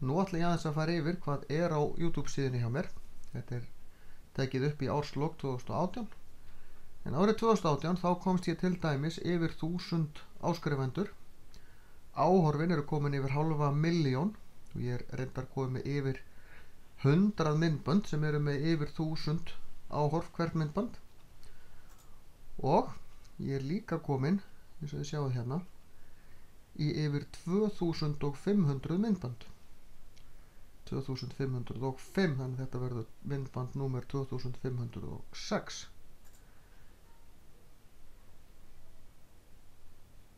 Nú ætla ég aðeins að fara yfir hvað á YouTube síðunni hjá mér. Þetta tekið upp í árslok 2018. En árið 2018 þá komst ég til dæmis yfir 1000 áskrifendur. Áhorfin eru komin yfir 500.000 og ég reyndar komið yfir 100 myndbönd sem eru með yfir 1000 áhorf hvert myndband. Og ég líka komin, eins og þið sjáið hérna, í yfir 2500 myndband. 2505, þannig þetta verður myndband númer 2506.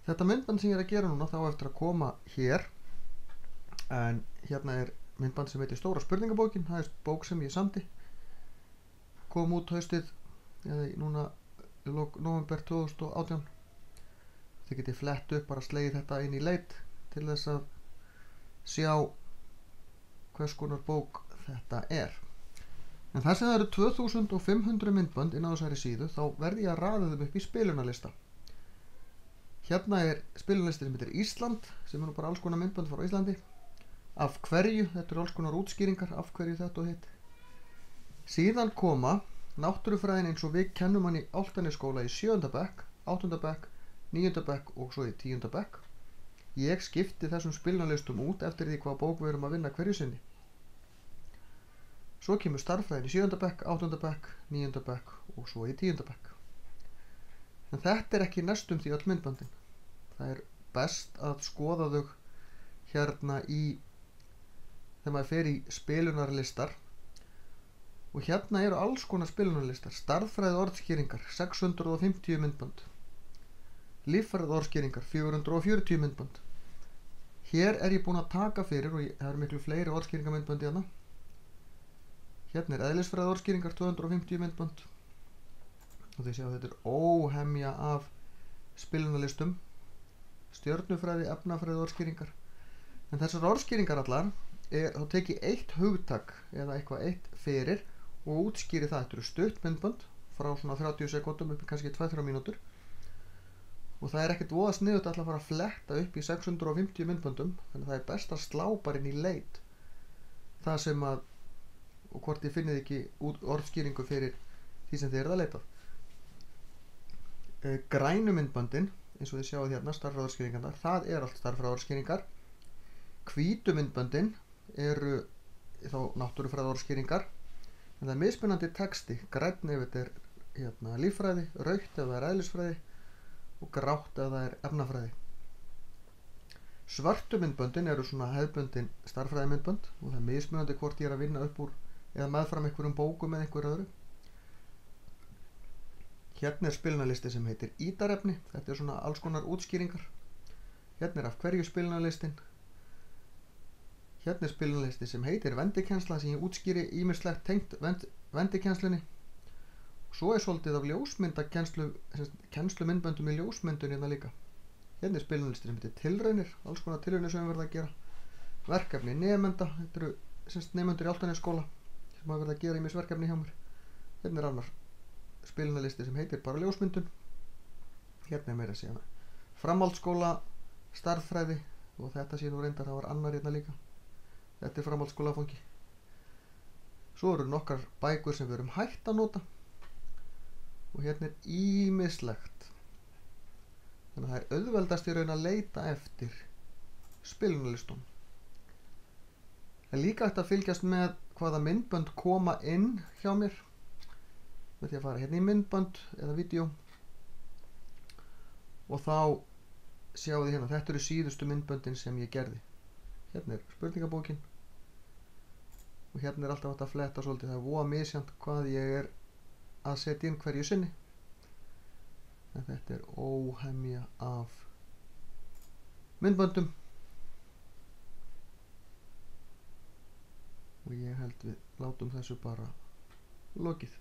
Þetta myndband sem ég að gera núna þá eftir að koma hér, en hérna myndband sem heitir Stóra spurningabókin. Það bók sem ég samdi, kom út haustið eða núna í lok nóvember 2018. Þið getið flett upp, bara slegið þetta inn í leit til þess að sjá hvers konar bók þetta En þar sem það eru 2500 myndbönd inn á þessari síðu, þá verði ég að raða þeim upp í spilunarlista. Hérna spilunarlisti sem heitir Ísland, sem nú bara alls konar myndbönd frá Íslandi. Af hverju, þetta eru alls konar útskýringar, af hverju þetta og hitt. Síðan koma náttúrufræðin eins og við kennum hann í Álftanesskóla í 7. bekk, 8. bekk, 9. bekk og svo í 10. bekk. Ég skipti þessum spilunarlistum út eftir því hvað bók við erum að vinna hverju sinni. Svo kemur stærðfræðin í 7. bekk, 8. bekk, 9. bekk og svo í 10. bekk. En þetta ekki næstum því öll myndböndin. Það best að skoða þau hérna þegar maður fer í spilunarlistar. Og hérna eru alls konar spilunarlistar. Stærðfræði orðskýringar, 650 myndbönd. Líffræði orðskýringar, 440 myndbönd. Hér ég búinn að taka fyrir, og það eru miklu fleiri orðskýringamyndbönd hérna. Hérna eðlisfræði orðskýringar, 250 myndbönd. Og þið sjá þetta óhemja af spilunarlistum. Stjörnufræði, efnafræði orðskýringar. En þessar orðskýringar allar, þá tek ég eitt hugtak eða eitthvað eitt fyrir og útskýri það. Þetta eru stutt myndbönd frá svona 30 sekúndum upp í kannski 2-3 mínútur. Og það ekkert voða sniðugt að fara að fletta upp í 650 myndböndum, þannig að það best að slá bara inn í leit það sem að, og hvort ég finnið ekki orðskýringu fyrir því sem þið eruð að leita. Grænu myndböndin, eins og þið sjáið hérna, stærðfræðorðskýringarnar, það allt stærðfræðorðskýringar. Hvítu myndböndin eru þá náttúrufræðorðskýringar, en það mismunandi texti. Grænn ef þetta hérna líffræði, rautt ef það eðlisfræði og grátt ef það efnafræði. Svörtu myndböndin eru svona hefðbundin stærðfræðimyndbönd og það mismunandi hvort ég að vinna upp úr eða meðfram einhverjum bókum eða einhverju öðru. Hérna spilunarlisti sem heitir ítarefni. Þetta svona alls konar útskýringar. Hérna af hverju spilunarlistin. Hérna spilunarlisti sem heitir vendikennsla, sem ég útskýri ýmislegt tengt vendikennslunni. Svo svolítið af ljósmyndakennslu, kennslumyndböndum í ljósmyndun hérna líka. Hérna spilunarlisti sem heitir tilraunir, alls konar tilraunir sem við verðum að gera. Verkefni nemenda, þetta eru nemendur í Álftanesskóla sem hafa verið að gera ýmis verkefni hjá mér. Hérna annar spilunarlisti sem heitir bara ljósmyndun. Hérna meira síðan framhaldsskóla, stærðfræði, og þetta sé nú reyndar, það var annar hérna líka. Þetta framhaldsskólafangi. Svo eru nokkar bækur sem við erum hætt að nota. Og hérna ýmislegt. Þannig að það auðveldast í raun að leita eftir spilunarlistum. Það líka hægt að fylgjast með hvaða myndbönd koma inn hjá mér. Með því að fara hérna í myndbönd eða vídeó. Og þá sjáu þið hérna, þetta eru síðustu myndböndin sem ég gerði. Hérna spurningabókin. Og hérna alltaf hægt að fletta svolítið. Það voða misjant hvað ég að setja inn hverju sinni. En þetta óhemja af myndböndum. Og ég held við látum þessu bara lokið.